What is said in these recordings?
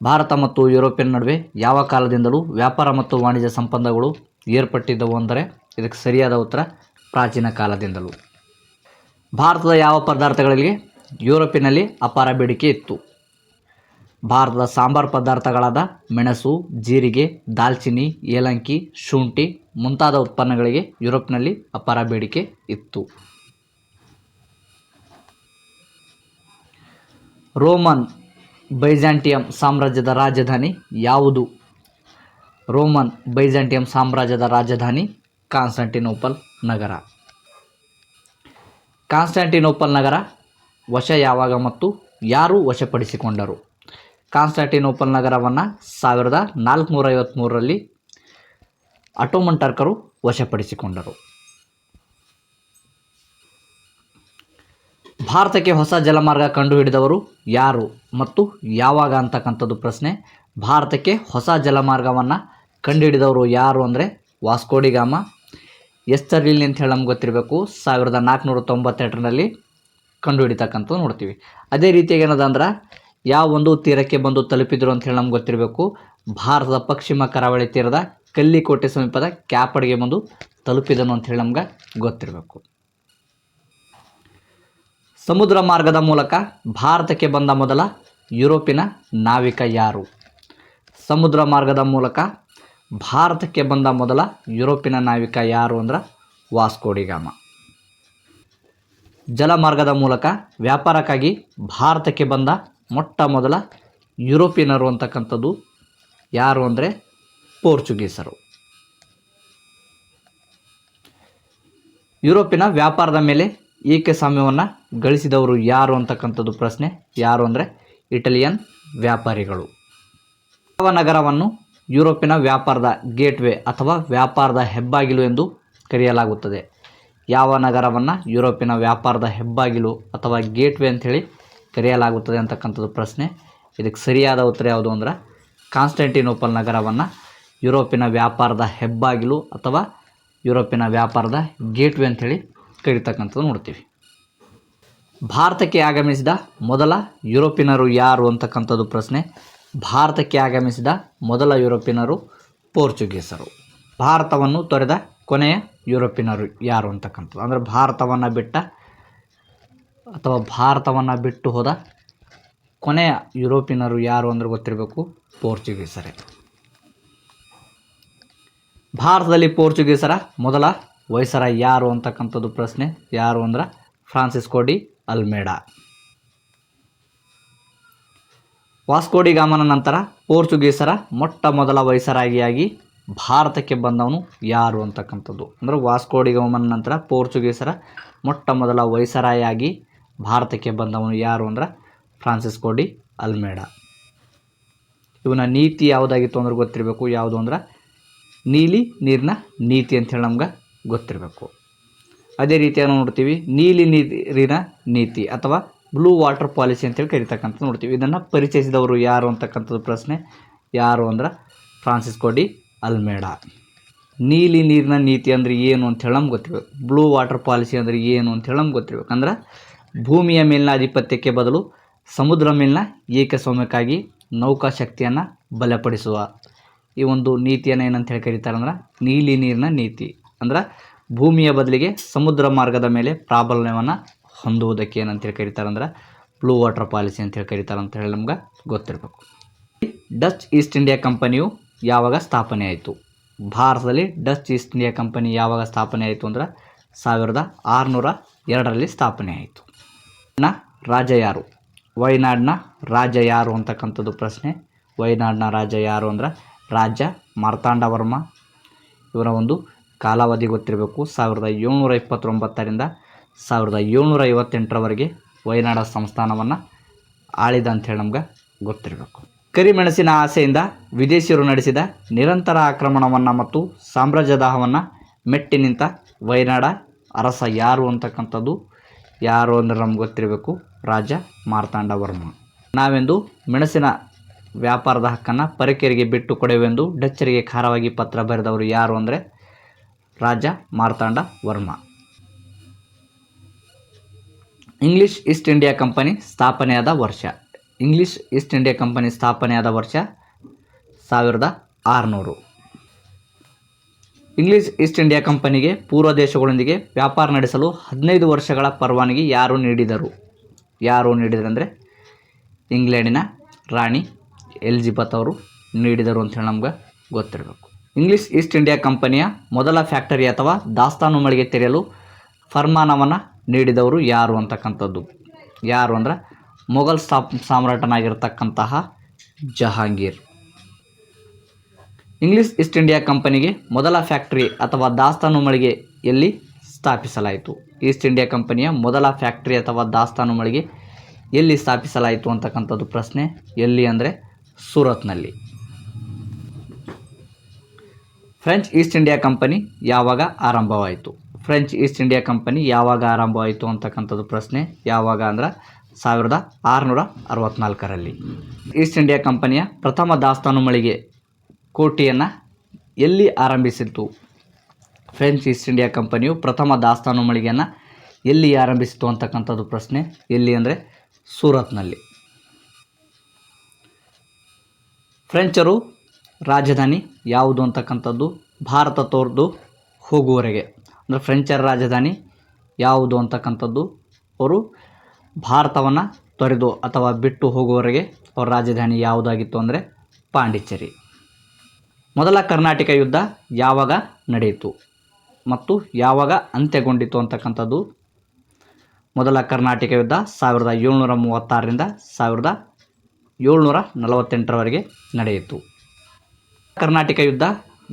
ಭಾರತ ಮತ್ತು ಯುರೋಪಿಯನ್ ನಡುವೆ ಯಾವ ಕಾಲದಿಂದಲೂ ವ್ಯಾಪಾರ ಮತ್ತು ವಾಣಿಜ್ಯ ಸಂಬಂಧಗಳು ಏರ್ಪಟ್ಟಿದ್ದವು ಅಂದರೆ ಇದಕ್ಕೆ ಸರಿಯಾದ ಉತ್ತರ ಪ್ರಾಚೀನ ಕಾಲದಿಂದಲೂ. ಭಾರತದ ಯಾವ ಪದಾರ್ಥಗಳಿಗೆ ಯುರೋಪಿನಲ್ಲಿ ಅಪಾರ ಬೇಡಿಕೆ ಇತ್ತು? ಭಾರತದ ಸಾಂಬಾರು ಪದಾರ್ಥಗಳಾದ ಮೆಣಸು, ಜೀರಿಗೆ, ದಾಲ್ಚಿನ್ನಿ, ಏಲಕ್ಕಿ, ಶುಂಠಿ ಮುಂತಾದ ಉತ್ಪನ್ನಗಳಿಗೆ ಯುರೋಪ್ನಲ್ಲಿ ಅಪಾರ ಬೇಡಿಕೆ ಇತ್ತು. ರೋಮನ್ ಬೈಜಾಂಟಿಯಂ ಸಾಮ್ರಾಜ್ಯದ ರಾಜಧಾನಿ ಯಾವುದು? ರೋಮನ್ ಬೈಜಾಂಟಿಯಂ ಸಾಮ್ರಾಜ್ಯದ ರಾಜಧಾನಿ ಕಾನ್ಸ್ಟಾಂಟಿನೋಪಲ್ ನಗರ. ಕಾನ್ಸ್ಟಾಂಟಿನೋಪಲ್ ನಗರ ವಶ ಯಾವಾಗ ಮತ್ತು ಯಾರು ವಶಪಡಿಸಿಕೊಂಡರು? ಕಾನ್ಸ್ಟಾಂಟಿನೋಪಲ್ ನಗರವನ್ನು 1453ರಲ್ಲಿ ಅಟೋಮನ್ ಟರ್ಕರು ವಶಪಡಿಸಿಕೊಂಡರು. ಭಾರತಕ್ಕೆ ಹೊಸ ಜಲಮಾರ್ಗ ಕಂಡುಹಿಡಿದವರು ಯಾರು ಮತ್ತು ಯಾವಾಗ ಅಂತಕ್ಕಂಥದ್ದು ಪ್ರಶ್ನೆ. ಭಾರತಕ್ಕೆ ಹೊಸ ಜಲಮಾರ್ಗವನ್ನು ಕಂಡುಹಿಡಿದವರು ಯಾರು ಅಂದರೆ ವಾಸ್ಕೋಡಿಗಾಮ. ಎಸ್ತರ್ಲಿನ್ ಅಂತ ಹೇಳಿ ನಮ್ಗೆ ಗೊತ್ತಿರಬೇಕು. 1498ರಲ್ಲಿ ಕಂಡುಹಿಡಿತಕ್ಕಂಥದ್ದು ನೋಡ್ತೀವಿ. ಅದೇ ರೀತಿಯಾಗಿ ಏನದಂದ್ರೆ ಯಾವ ಒಂದು ತೀರಕ್ಕೆ ಬಂದು ತಲುಪಿದ್ರು ಅಂತ ಹೇಳಿ ನಮ್ಗೆ ಗೊತ್ತಿರಬೇಕು. ಭಾರತದ ಪಶ್ಚಿಮ ಕರಾವಳಿ ತೀರದ ಕಲ್ಲಿಕೋಟೆ ಸಮೀಪದ ಕ್ಯಾಪಡ್ಗೆ ಬಂದು ತಲುಪಿದನು ಅಂತ ಹೇಳಿ ನಮ್ಗೆ ಗೊತ್ತಿರಬೇಕು. ಸಮುದ್ರ ಮಾರ್ಗದ ಮೂಲಕ ಭಾರತಕ್ಕೆ ಬಂದ ಮೊದಲ ಯುರೋಪಿನ ನಾವಿಕ ಯಾರು? ಸಮುದ್ರ ಮಾರ್ಗದ ಮೂಲಕ ಭಾರತಕ್ಕೆ ಬಂದ ಮೊದಲ ಯುರೋಪಿನ ನಾವಿಕ ಯಾರು ಅಂದ್ರೆ ವಾಸ್ಕೋಡಿಗಾಮ. ಜಲಮಾರ್ಗದ ಮೂಲಕ ವ್ಯಾಪಾರಕ್ಕಾಗಿ ಭಾರತಕ್ಕೆ ಬಂದ ಮೊಟ್ಟ ಮೊದಲ ಯುರೋಪಿಯನರು ಅಂತಕ್ಕಂಥದ್ದು ಯಾರು ಅಂದರೆ ಪೋರ್ಚುಗೀಸರು. ಯುರೋಪಿನ ವ್ಯಾಪಾರದ ಮೇಲೆ ಏಕಸ್ವಾಮ್ಯವನ್ನು ಗಳಿಸಿದವರು ಯಾರು ಅಂತಕ್ಕಂಥದ್ದು ಪ್ರಶ್ನೆ. ಯಾರು ಅಂದರೆ ಇಟಲಿಯನ್ ವ್ಯಾಪಾರಿಗಳು. ಯಾವ ನಗರವನ್ನು ಯುರೋಪಿನ ವ್ಯಾಪಾರದ ಗೇಟ್ವೇ ಅಥವಾ ವ್ಯಾಪಾರದ ಹೆಬ್ಬಾಗಿಲು ಎಂದು ಕರೆಯಲಾಗುತ್ತದೆ? ಯಾವ ನಗರವನ್ನು ಯುರೋಪಿನ ವ್ಯಾಪಾರದ ಹೆಬ್ಬಾಗಿಲು ಅಥವಾ ಗೇಟ್ವೇ ಅಂಥೇಳಿ ಕರೆಯಲಾಗುತ್ತದೆ ಅಂತಕ್ಕಂಥದ್ದು ಪ್ರಶ್ನೆ. ಇದಕ್ಕೆ ಸರಿಯಾದ ಉತ್ತರ ಯಾವುದು ಅಂದ್ರೆ ಕಾನ್ಸ್ಟಾಂಟಿನೋಪಲ್ ನಗರವನ್ನು ಯುರೋಪಿನ ವ್ಯಾಪಾರದ ಹೆಬ್ಬಾಗಿಲು ಅಥವಾ ಯುರೋಪಿನ ವ್ಯಾಪಾರದ ಗೇಟ್ವೇ ಅಂಥೇಳಿ ಕರೀತಕ್ಕಂಥದ್ದು ನೋಡ್ತೀವಿ. ಭಾರತಕ್ಕೆ ಆಗಮಿಸಿದ ಮೊದಲ ಯುರೋಪಿಯನರು ಯಾರು ಅಂತಕ್ಕಂಥದ್ದು ಪ್ರಶ್ನೆ. ಭಾರತಕ್ಕೆ ಆಗಮಿಸಿದ ಮೊದಲ ಯುರೋಪಿಯನರು ಪೋರ್ಚುಗೀಸರು. ಭಾರತವನ್ನು ತೊರೆದ ಕೊನೆಯ ಯುರೋಪಿಯನರು ಯಾರು ಅಂತಕ್ಕಂಥದ್ದು ಅಂದರೆ ಭಾರತವನ್ನು ಬಿಟ್ಟ ಅಥವಾ ಭಾರತವನ್ನು ಬಿಟ್ಟು ಹೋದ ಕೊನೆಯ ಯುರೋಪಿಯನರು ಯಾರು ಅಂದ್ರೆ ಗೊತ್ತಿರಬೇಕು, ಪೋರ್ಚುಗೀಸರೇ. ಭಾರತದಲ್ಲಿ ಪೋರ್ಚುಗೀಸರ ಮೊದಲ ವೈಸರಾಯ್ ಯಾರು ಅಂತಕ್ಕಂಥದ್ದು ಪ್ರಶ್ನೆ. ಯಾರು ಅಂದ್ರೆ ಫ್ರಾನ್ಸಿಸ್ಕೋ ಡಿ ಅಲ್ಮೇಡಾ. ವಾಸ್ಕೋಡಿಗಾಮನ ನಂತರ ಪೋರ್ಚುಗೀಸರ ಮೊಟ್ಟ ಮೊದಲ ವೈಸರಾಯಿಯಾಗಿ ಭಾರತಕ್ಕೆ ಬಂದವನು ಯಾರು ಅಂತಕ್ಕಂಥದ್ದು ಅಂದರೆ ವಾಸ್ಕೋಡಿಗಾಮನ ನಂತರ ಪೋರ್ಚುಗೀಸರ ಮೊಟ್ಟ ಮೊದಲ ವೈಸರಾಯಿಯಾಗಿ ಭಾರತಕ್ಕೆ ಬಂದವನು ಯಾರು ಅಂದ್ರೆ ಫ್ರಾನ್ಸಿಸ್ಕೋ ಡಿ ಅಲ್ಮೇಡಾ. ಇವನ ನೀತಿ ಯಾವುದಾಗಿತ್ತು ಅಂದ್ರೆ ಗೊತ್ತಿರಬೇಕು. ಯಾವುದು ಅಂದ್ರೆ ನೀಲಿ ನೀರಿನ ನೀತಿ ಅಂಥೇಳಿ ನಮ್ಗೆ ಗೊತ್ತಿರಬೇಕು. ಅದೇ ರೀತಿಯಾಗಿ ನೋಡ್ತೀವಿ ನೀಲಿ ನೀರಿನ ನೀತಿ ಅಥವಾ ಬ್ಲೂ ವಾಟರ್ ಪಾಲಿಸಿ ಅಂತೇಳಿ ಕರಿತಕ್ಕಂಥದ್ದು ನೋಡ್ತೀವಿ. ಇದನ್ನು ಪರಿಚಯಿಸಿದವರು ಯಾರು ಅಂತಕ್ಕಂಥದ್ದು ಪ್ರಶ್ನೆ. ಯಾರು ಅಂದ್ರೆ ಫ್ರಾನ್ಸಿಸ್ಕೋ ಡಿ ಅಲ್ಮೇಡಾ. ನೀಲಿ ನೀರಿನ ನೀತಿ ಅಂದರೆ ಏನು ಅಂಥೇಳಿ ನಮ್ಗೆ ಗೊತ್ತಿರಬೇಕು. ಬ್ಲೂ ವಾಟರ್ ಪಾಲಿಸಿ ಅಂದರೆ ಏನು ಅಂಥೇಳಿ ನಮ್ಗೆ ಗೊತ್ತಿರಬೇಕು. ಅಂದ್ರೆ ಭೂಮಿಯ ಮೇಲಿನ ಆಧಿಪತ್ಯಕ್ಕೆ ಬದಲು ಸಮುದ್ರ ಮೇಲಿನ ಏಕಸ್ವಾಮ್ಯಕ್ಕಾಗಿ ನೌಕಾಶಕ್ತಿಯನ್ನು ಬಲಪಡಿಸುವ ಈ ಒಂದು ನೀತಿಯನ್ನು ಏನಂತ ಹೇಳಿ ಕರೀತಾರೆ ಅಂದ್ರೆ ನೀಲಿ ನೀರಿನ ನೀತಿ. ಅಂದ್ರೆ ಭೂಮಿಯ ಬದಲಿಗೆ ಸಮುದ್ರ ಮಾರ್ಗದ ಮೇಲೆ ಪ್ರಾಬಲ್ಯವನ್ನು ಹೊಂದುವುದಕ್ಕೆ ಏನಂತೇಳಿ ಕರೀತಾರೆ ಅಂದ್ರೆ ಬ್ಲೂ ವಾಟರ್ ಪಾಲಿಸಿ ಅಂತೇಳಿ ಕರೀತಾರೆ ಅಂತ ಹೇಳಿ ನಮ್ಗೆ ಗೊತ್ತಿರಬೇಕು. ಡಚ್ ಈಸ್ಟ್ ಇಂಡಿಯಾ ಕಂಪನಿಯು ಯಾವಾಗ ಸ್ಥಾಪನೆ ಆಯಿತು? ಭಾರತದಲ್ಲಿ ಡಚ್ ಈಸ್ಟ್ ಇಂಡಿಯಾ ಕಂಪನಿ ಯಾವಾಗ ಸ್ಥಾಪನೆ ಆಯಿತು ಅಂದ್ರೆ 1602ರಲ್ಲಿ ಸ್ಥಾಪನೆ ಆಯಿತು. ರಾಜ ಯಾರು? ವಯನಾಡಿನ ರಾಜ ಯಾರು ಅಂತಕ್ಕಂಥದ್ದು ಪ್ರಶ್ನೆ. ವಯನಾಡಿನ ರಾಜ ಯಾರು ಅಂದ್ರೆ ರಾಜ ಮಾರ್ತಾಂಡವರ್ಮ. ಇವರ ಒಂದು ಕಾಲಾವಧಿ ಗೊತ್ತಿರಬೇಕು. 1729ರಿಂದ 1758ರವರೆಗೆ ವಯನಾಡ ಸಂಸ್ಥಾನವನ್ನು ಆಳಿದ ಅಂಥೇಳಿ ನಮ್ಗೆ ಗೊತ್ತಿರಬೇಕು. ಕರಿಮೆಣಸಿನ ಆಸೆಯಿಂದ ವಿದೇಶಿಯರು ನಡೆಸಿದ ನಿರಂತರ ಆಕ್ರಮಣವನ್ನು ಮತ್ತು ಸಾಮ್ರಾಜ್ಯದಾಹವನ್ನು ಮೆಟ್ಟಿ ನಿಂತ ವಯನಾಡ ಅರಸ ಯಾರು ಅಂತಕ್ಕಂಥದ್ದು ಯಾರು ಅಂದರೆ ನಮ್ಗೆ ಗೊತ್ತಿರಬೇಕು, ರಾಜ ಮಾರ್ತಾಂಡವರ್ಮ. ನಾವೆಂದು ಮೆಣಸಿನ ವ್ಯಾಪಾರದ ಹಕ್ಕನ್ನು ಪರಕೀಯರಿಗೆ ಬಿಟ್ಟು ಕೊಡೆವೆಂದು ಡಚ್ಚರಿಗೆ ಖಾರವಾಗಿ ಪತ್ರ ಬರೆದವರು ಯಾರು ಅಂದರೆ Raja Marthanda Varma. English East India Company ಸ್ಥಾಪನೆಯಾದ ವರ್ಷ ಇಂಗ್ಲಿಷ್ ಈಸ್ಟ್ ಇಂಡಿಯಾ ಕಂಪನಿ ಸ್ಥಾಪನೆಯಾದ ವರ್ಷ 1600. ಇಂಗ್ಲಿಷ್ ಈಸ್ಟ್ ಇಂಡಿಯಾ ಕಂಪನಿಗೆ ಪೂರ್ವ ದೇಶಗಳೊಂದಿಗೆ ವ್ಯಾಪಾರ ನಡೆಸಲು 15 ವರ್ಷಗಳ ಪರವಾನಗಿ ಯಾರು ನೀಡಿದರು ಅಂದರೆ ಇಂಗ್ಲೆಂಡಿನ ರಾಣಿ ಎಲಿಜಬೆತ್ ಅವರು ನೀಡಿದರು ಅಂತ ಹೇಳಿ ನಮ್ಗೆ ಗೊತ್ತಿರಬೇಕು. ಇಂಗ್ಲಿಷ್ ಈಸ್ಟ್ ಇಂಡಿಯಾ ಕಂಪನಿಯ ಮೊದಲ ಫ್ಯಾಕ್ಟರಿ ಅಥವಾ ದಾಸ್ತಾನು ಮಳಿಗೆ ತೆರೆಯಲು ಫರ್ಮಾನವನ್ನು ನೀಡಿದವರು ಯಾರು ಅಂತಕ್ಕಂಥದ್ದು. ಯಾರು ಅಂದ್ರೆ ಮೊಘಲ್ ಸಾಮ್ರಾಟನಾಗಿರ್ತಕ್ಕಂತಹ ಜಹಾಂಗೀರ್. ಇಂಗ್ಲಿಷ್ ಈಸ್ಟ್ ಇಂಡಿಯಾ ಕಂಪನಿಗೆ ಮೊದಲ ಫ್ಯಾಕ್ಟರಿ ಅಥವಾ ದಾಸ್ತಾನು ಮಳಿಗೆ ಎಲ್ಲಿ ಸ್ಥಾಪಿಸಲಾಯಿತು? ಈಸ್ಟ್ ಇಂಡಿಯಾ ಕಂಪನಿಯ ಮೊದಲ ಫ್ಯಾಕ್ಟರಿ ಅಥವಾ ದಾಸ್ತಾನು ಮಳಿಗೆ ಎಲ್ಲಿ ಸ್ಥಾಪಿಸಲಾಯಿತು ಅಂತಕ್ಕಂಥದ್ದು ಪ್ರಶ್ನೆ. ಎಲ್ಲಿ ಅಂದರೆ ಸೂರತ್ನಲ್ಲಿ. ಫ್ರೆಂಚ್ ಈಸ್ಟ್ ಇಂಡಿಯಾ ಕಂಪನಿ ಯಾವಾಗ ಆರಂಭವಾಯಿತು? ಫ್ರೆಂಚ್ ಈಸ್ಟ್ ಇಂಡಿಯಾ ಕಂಪನಿ ಯಾವಾಗ ಆರಂಭವಾಯಿತು ಅಂತಕ್ಕಂಥದ್ದು ಪ್ರಶ್ನೆ. ಯಾವಾಗ ಅಂದ್ರೆ 1664ರಲ್ಲಿ. ಈಸ್ಟ್ ಇಂಡಿಯಾ ಕಂಪನಿಯ ಪ್ರಥಮ ದಾಸ್ತಾನು ಮಳಿಗೆ ಕೋಟೆಯನ್ನು ಎಲ್ಲಿ ಆರಂಭಿಸಿತು? ಫ್ರೆಂಚ್ ಈಸ್ಟ್ ಇಂಡಿಯಾ ಕಂಪನಿಯು ಪ್ರಥಮ ದಾಸ್ತಾನು ಮಳಿಗೆಯನ್ನು ಎಲ್ಲಿ ಆರಂಭಿಸಿತು ಅಂತಕ್ಕಂಥದ್ದು ಪ್ರಶ್ನೆ. ಎಲ್ಲಿ ಅಂದರೆ ಸೂರತ್ನಲ್ಲಿ. ಫ್ರೆಂಚರು ರಾಜಧಾನಿ ಯಾವುದು ಅಂತಕ್ಕಂಥದ್ದು ಭಾರತ ತೊರೆದು ಹೋಗುವವರೆಗೆ ಅಂದರೆ ಫ್ರೆಂಚರ ರಾಜಧಾನಿ ಯಾವುದು ಅಂತಕ್ಕಂಥದ್ದು ಅವರು ಭಾರತವನ್ನು ತೊರೆದು ಅಥವಾ ಬಿಟ್ಟು ಹೋಗುವವರೆಗೆ ಅವರ ರಾಜಧಾನಿ ಯಾವುದಾಗಿತ್ತು ಅಂದರೆ ಪಾಂಡಿಚೇರಿ. ಮೊದಲ ಕರ್ನಾಟಕ ಯುದ್ಧ ಯಾವಾಗ ನಡೆಯಿತು ಮತ್ತು ಯಾವಾಗ ಅಂತ್ಯಗೊಂಡಿತು ಅಂತಕ್ಕಂಥದ್ದು. ಮೊದಲ ಕರ್ನಾಟಕ ಯುದ್ಧ 1736ರಿಂದ 1748ರವರೆಗೆ ನಡೆಯಿತು. ಕರ್ನಾಟಕ ಯುದ್ಧ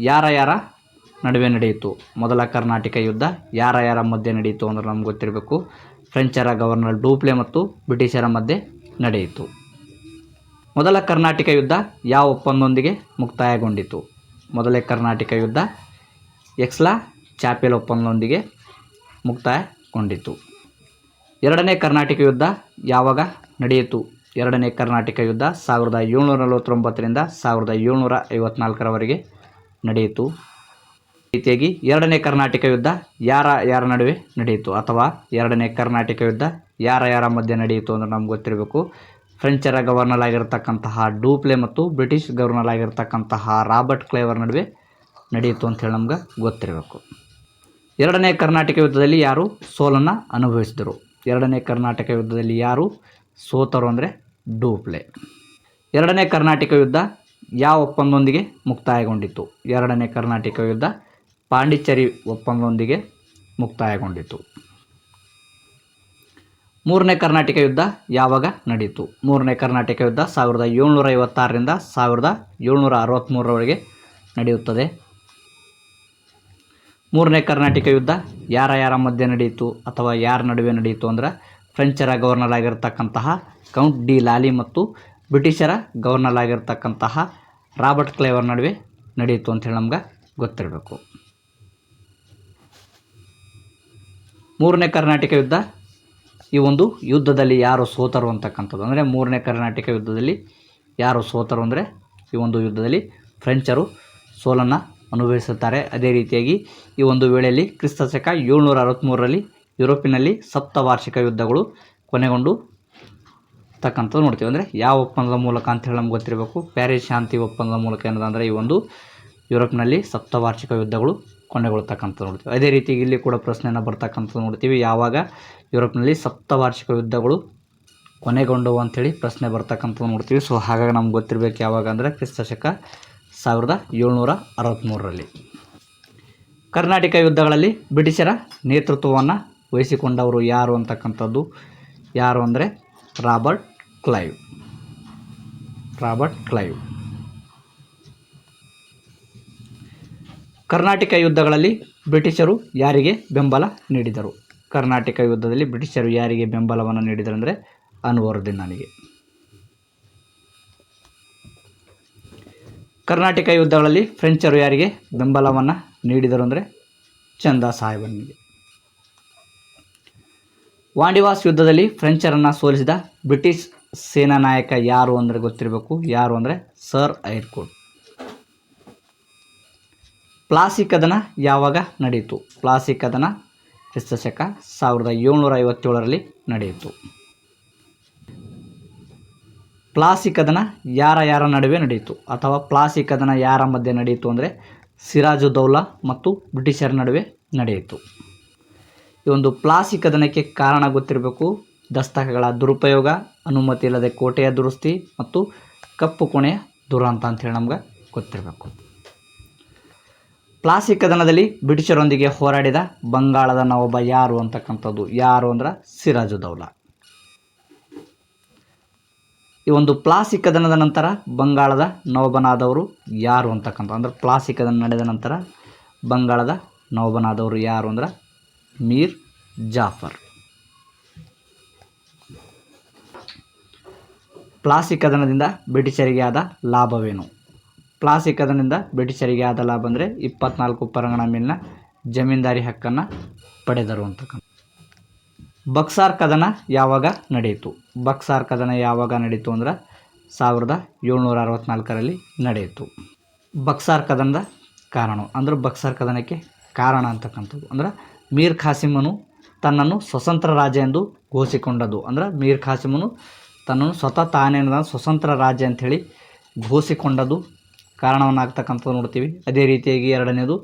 ಯಾರ ನಡುವೆ ನಡೆಯಿತು? ಮೊದಲ ಕರ್ನಾಟಕ ಯುದ್ಧ ಯಾರ ಮಧ್ಯೆ ನಡೆಯಿತು ಅಂದ್ರೆ ನಮ್ಗೆ ಗೊತ್ತಿರಬೇಕು. ಫ್ರೆಂಚರ ಗವರ್ನರ್ ಡೂಪ್ಲೆ ಮತ್ತು ಬ್ರಿಟಿಷರ ಮಧ್ಯೆ ನಡೆಯಿತು. ಮೊದಲ ಕರ್ನಾಟಕ ಯುದ್ಧ ಯಾವ ಒಪ್ಪಂದದೊಂದಿಗೆ ಮುಕ್ತಾಯಗೊಂಡಿತು? ಮೊದಲ ಕರ್ನಾಟಕ ಯುದ್ಧ ಎಕ್ಸ್ಲಾ ಚಾಪೆಲ್ ಒಪ್ಪಂದದೊಂದಿಗೆ ಮುಕ್ತಾಯಗೊಂಡಿತು. ಎರಡನೇ ಕರ್ನಾಟಕ ಯುದ್ಧ ಯಾವಾಗ ನಡೆಯಿತು? ಎರಡನೇ ಕರ್ನಾಟಕ ಯುದ್ಧ 1749ರಿಂದ 1754ರವರೆಗೆ ನಡೆಯಿತು. ರೀತಿಯಾಗಿ ಎರಡನೇ ಕರ್ನಾಟಕ ಯುದ್ಧ ಯಾರ ನಡುವೆ ನಡೆಯಿತು ಅಥವಾ ಎರಡನೇ ಕರ್ನಾಟಕ ಯುದ್ಧ ಯಾರ ಮಧ್ಯೆ ನಡೆಯಿತು ಅಂದ್ರೆ ನಮ್ಗೆ ಗೊತ್ತಿರಬೇಕು. ಫ್ರೆಂಚರ ಗವರ್ನರ್ ಆಗಿರ್ತಕ್ಕಂತಹ ಡೂಪ್ಲೆ ಮತ್ತು ಬ್ರಿಟಿಷ್ ಗವರ್ನರ್ ಆಗಿರ್ತಕ್ಕಂತಹ ರಾಬರ್ಟ್ ಕ್ಲೈವರ್ ನಡುವೆ ನಡೆಯಿತು ಅಂಥೇಳಿ ನಮ್ಗೆ ಗೊತ್ತಿರಬೇಕು. ಎರಡನೇ ಕರ್ನಾಟಕ ಯುದ್ಧದಲ್ಲಿ ಯಾರು ಸೋಲನ್ನು ಅನುಭವಿಸಿದರು? ಎರಡನೇ ಕರ್ನಾಟಕ ಯುದ್ಧದಲ್ಲಿ ಯಾರು ಸೋತರು ಅಂದರೆ ಡೂಪ್ಲೆ. ಎರಡನೇ ಕರ್ನಾಟಕ ಯುದ್ಧ ಯಾವ ಒಪ್ಪಂದದೊಂದಿಗೆ ಮುಕ್ತಾಯಗೊಂಡಿತು? ಎರಡನೇ ಕರ್ನಾಟಕ ಯುದ್ಧ ಪಾಂಡಿಚೇರಿ ಒಪ್ಪಂದದೊಂದಿಗೆ ಮುಕ್ತಾಯಗೊಂಡಿತು. ಮೂರನೇ ಕರ್ನಾಟಕ ಯುದ್ಧ ಯಾವಾಗ ನಡೆಯಿತು? ಮೂರನೇ ಕರ್ನಾಟಕ ಯುದ್ಧ 1756ರಿಂದ 1763ರವರೆಗೆ ನಡೆಯುತ್ತದೆ. ಮೂರನೇ ಕರ್ನಾಟಕ ಯುದ್ಧ ಯಾರ ಮಧ್ಯೆ ನಡೆಯಿತು ಅಥವಾ ಯಾರ ನಡುವೆ ನಡೆಯಿತು ಅಂದ್ರೆ ಫ್ರೆಂಚರ ಗವರ್ನರ್ ಆಗಿರ್ತಕ್ಕಂತಹ ಕೌಂಟ್ ಡಿ ಲಾಲಿ ಮತ್ತು ಬ್ರಿಟಿಷರ ಗವರ್ನರ್ ಆಗಿರ್ತಕ್ಕಂತಹ ರಾಬರ್ಟ್ ಕ್ಲೈವರ್ ನಡುವೆ ನಡೆಯಿತು ಅಂಥೇಳಿ ನಮ್ಗೆ ಗೊತ್ತಿರಬೇಕು. ಮೂರನೇ ಕರ್ನಾಟಕ ಯುದ್ಧ ಈ ಒಂದು ಯುದ್ಧದಲ್ಲಿ ಯಾರು ಸೋತರು ಅಂತಕ್ಕಂಥದ್ದು ಅಂದರೆ ಮೂರನೇ ಕರ್ನಾಟಕ ಯುದ್ಧದಲ್ಲಿ ಯಾರು ಸೋತರು ಅಂದರೆ ಈ ಒಂದು ಯುದ್ಧದಲ್ಲಿ ಫ್ರೆಂಚರು ಸೋಲನ್ನು ಅನುಭವಿಸುತ್ತಾರೆ. ಅದೇ ರೀತಿಯಾಗಿ ಈ ಒಂದು ವೇಳೆಯಲ್ಲಿ ಕ್ರಿಸ್ತಶಕ 763ರಲ್ಲಿ ಯುರೋಪಿನಲ್ಲಿ ಸಪ್ತವಾರ್ಷಿಕ ಯುದ್ಧಗಳು ಕೊನೆಗೊಂಡು ತಕ್ಕಂಥದ್ದು ನೋಡ್ತೀವಿ. ಅಂದರೆ ಯಾವ ಒಪ್ಪಂದದ ಮೂಲಕ ಅಂತ ಹೇಳಿ ನಮ್ಗೆ ಗೊತ್ತಿರಬೇಕು. ಪ್ಯಾರಿಸ್ ಶಾಂತಿ ಒಪ್ಪಂದದ ಮೂಲಕ ಏನಂದರೆ ಈ ಒಂದು ಯುರೋಪ್ನಲ್ಲಿ ಸಪ್ತವಾರ್ಷಿಕ ಯುದ್ಧಗಳು ಕೊನೆಗೊಳ್ತಕ್ಕಂಥದ್ದು ನೋಡ್ತೀವಿ. ಅದೇ ರೀತಿ ಇಲ್ಲಿ ಕೂಡ ಪ್ರಶ್ನೆಯನ್ನು ಬರ್ತಕ್ಕಂಥದ್ದು ನೋಡ್ತೀವಿ. ಯಾವಾಗ ಯುರೋಪ್ನಲ್ಲಿ ಸಪ್ತವಾರ್ಷಿಕ ಯುದ್ಧಗಳು ಕೊನೆಗೊಂಡವು ಅಂಥೇಳಿ ಪ್ರಶ್ನೆ ಬರ್ತಕ್ಕಂಥದ್ದು ನೋಡ್ತೀವಿ. ಸೊ ಹಾಗಾಗಿ ನಮ್ಗೆ ಗೊತ್ತಿರಬೇಕು ಯಾವಾಗ ಅಂದರೆ ಕ್ರಿಸ್ತಶಕ 1763ರಲ್ಲಿ. ಕರ್ನಾಟಕ ಯುದ್ಧಗಳಲ್ಲಿ ಬ್ರಿಟಿಷರ ನೇತೃತ್ವವನ್ನು ವಹಿಸಿಕೊಂಡವರು ಯಾರು ಅಂತಕ್ಕಂಥದ್ದು ಯಾರು ಅಂದರೆ ರಾಬರ್ಟ್ ಕ್ಲೈವ್. ಕರ್ನಾಟಕ ಯುದ್ಧಗಳಲ್ಲಿ ಬ್ರಿಟಿಷರು ಯಾರಿಗೆ ಬೆಂಬಲ ನೀಡಿದರು? ಕರ್ನಾಟಕ ಯುದ್ಧದಲ್ಲಿ ಬ್ರಿಟಿಷರು ಯಾರಿಗೆ ಬೆಂಬಲವನ್ನು ನೀಡಿದರು ಅಂದರೆ ಅನ್ವರುದ್ದೀನ್ಗೆ. ಕರ್ನಾಟಕ ಯುದ್ಧಗಳಲ್ಲಿ ಫ್ರೆಂಚರು ಯಾರಿಗೆ ಬೆಂಬಲವನ್ನು ನೀಡಿದರು ಅಂದರೆ ಚಂದಾ ಸಾಹೇಬನಿಗೆ. ವಾಂಡಿವಾಸ್ ಯುದ್ಧದಲ್ಲಿ ಫ್ರೆಂಚರನ್ನು ಸೋಲಿಸಿದ ಬ್ರಿಟಿಷ್ ಸೇನಾ ನಾಯಕ ಯಾರು ಅಂದರೆ ಗೊತ್ತಿರಬೇಕು. ಯಾರು ಅಂದರೆ ಸರ್ ಐರ್ಕೋಟ್. ಪ್ಲಾಸಿ ಕದನ ಯಾವಾಗ ನಡೆಯಿತು? ಪ್ಲಾಸಿ ಕದನ ಕ್ರಿಸ್ತಶಕ 1757ರಲ್ಲಿ ನಡೆಯಿತು. ಪ್ಲಾಸಿ ಕದನ ಯಾರ ನಡುವೆ ನಡೆಯಿತು ಅಥವಾ ಪ್ಲಾಸಿ ಕದನ ಯಾರ ಮಧ್ಯೆ ನಡೆಯಿತು ಅಂದರೆ ಸಿರಾಜುದ್ದೌಲಾ ಮತ್ತು ಬ್ರಿಟಿಷರ ನಡುವೆ ನಡೆಯಿತು. ಈ ಒಂದು ಪ್ಲಾಸಿ ಕದನಕ್ಕೆ ಕಾರಣ ಗೊತ್ತಿರಬೇಕು. ದಸ್ತಕಗಳ ದುರುಪಯೋಗ, ಅನುಮತಿ ಇಲ್ಲದೆ ಕೋಟೆಯ ದುರಸ್ತಿ ಮತ್ತು ಕಪ್ಪು ಕೋಣೆಯ ದುರಂತ ಅಂತೇಳಿ ನಮ್ಗೆ ಗೊತ್ತಿರಬೇಕು. ಪ್ಲಾಸಿ ಕದನದಲ್ಲಿ ಬ್ರಿಟಿಷರೊಂದಿಗೆ ಹೋರಾಡಿದ ಬಂಗಾಳದ ನವಾಬ ಯಾರು ಅಂತಕ್ಕಂಥದ್ದು. ಯಾರು ಅಂದ್ರೆ ಸಿರಾಜುದ್ದೌಲಾ. ಈ ಒಂದು ಪ್ಲಾಸಿ ಕದನದ ನಂತರ ಬಂಗಾಳದ ನವಾಬನಾದವರು ಯಾರು ಅಂತಕ್ಕಂಥ ಅಂದ್ರೆ ಪ್ಲಾಸಿ ಕದನ ನಡೆದ ನಂತರ ಬಂಗಾಳದ ನವಾಬನಾದವರು ಯಾರು ಅಂದ್ರೆ ಮೀರ್ ಜಾಫರ್. ಪ್ಲಾಸಿ ಕದನದಿಂದ ಬ್ರಿಟಿಷರಿಗೆ ಆದ ಲಾಭವೇನು? ಪ್ಲಾಸಿ ಕದನದಿಂದ ಬ್ರಿಟಿಷರಿಗೆ ಆದ ಲಾಭ ಅಂದರೆ 24 ಪರಗಣ ಮೇಲಿನ ಜಮೀನ್ದಾರಿ ಹಕ್ಕನ್ನು ಪಡೆದರು ಅಂತಕ್ಕಂಥ. ಬಕ್ಸಾರ್ ಕದನ ಯಾವಾಗ ನಡೆಯಿತು? ಬಕ್ಸಾರ್ ಕದನ ಯಾವಾಗ ನಡೆಯಿತು ಅಂದ್ರೆ 1764ರಲ್ಲಿ ನಡೆಯಿತು. ಬಕ್ಸಾರ್ ಕದನದ ಕಾರಣ ಅಂದ್ರೆ ಬಕ್ಸಾರ್ ಕದನಕ್ಕೆ ಕಾರಣ ಅಂತಕ್ಕಂಥದ್ದು ಅಂದ್ರೆ ಮೀರ್ ಖಾಸಿಮನು ತನ್ನನ್ನು ಸ್ವತಂತ್ರ ರಾಜ್ಯ ಎಂದು ಘೋಷಿಸಿಕೊಂಡದ್ದು. ಅಂದ್ರೆ ಮೀರ್ ಖಾಸಿಮನು ತನ್ನನ್ನು ತಾನೇ ಸ್ವತಂತ್ರ ರಾಜ್ಯ ಅಂಥೇಳಿ ಘೋಷಿಸಿಕೊಂಡದ್ದು ಕಾರಣವನ್ನಾಗ್ತಕ್ಕಂಥದ್ದು ನೋಡ್ತೀವಿ. ಅದೇ ರೀತಿಯಾಗಿ ಎರಡನೇದು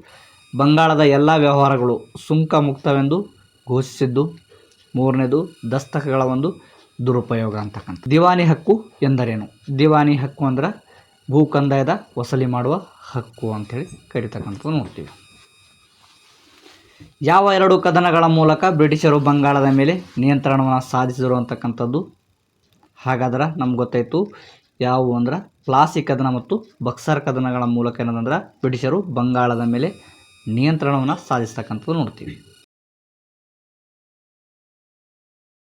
ಬಂಗಾಳದ ಎಲ್ಲ ವ್ಯವಹಾರಗಳು ಸುಂಕ ಮುಕ್ತವೆಂದು ಘೋಷಿಸಿದ್ದು. ಮೂರನೇದು ದಸ್ತಕಗಳ ಒಂದು ದುರುಪಯೋಗ ಅಂತಕ್ಕಂಥ. ದಿವಾನಿ ಹಕ್ಕು ಎಂದರೇನು? ದಿವಾನಿ ಹಕ್ಕು ಅಂದ್ರೆ ಭೂಕಂದಾಯದ ವಸೂಲಿ ಮಾಡುವ ಹಕ್ಕು ಅಂಥೇಳಿ ಕರಿತಕ್ಕಂಥದ್ದು ನೋಡ್ತೀವಿ. ಯಾವ 2 ಕದನಗಳ ಮೂಲಕ ಬ್ರಿಟಿಷರು ಬಂಗಾಳದ ಮೇಲೆ ನಿಯಂತ್ರಣವನ್ನು ಸಾಧಿಸಿದರು ಅಂತಕ್ಕಂಥದ್ದು? ಹಾಗಾದ್ರೆ ನಮ್ಗೆ ಗೊತ್ತಾಯಿತು ಯಾವುವು ಅಂದ್ರೆ ಪ್ಲಾಸಿ ಕದನ ಮತ್ತು ಬಕ್ಸಾರ್ ಕದನಗಳ ಮೂಲಕ ಏನಂದ್ರೆ ಬ್ರಿಟಿಷರು ಬಂಗಾಳದ ಮೇಲೆ ನಿಯಂತ್ರಣವನ್ನು ಸಾಧಿಸ್ತಕ್ಕಂಥದ್ದು ನೋಡ್ತೀವಿ.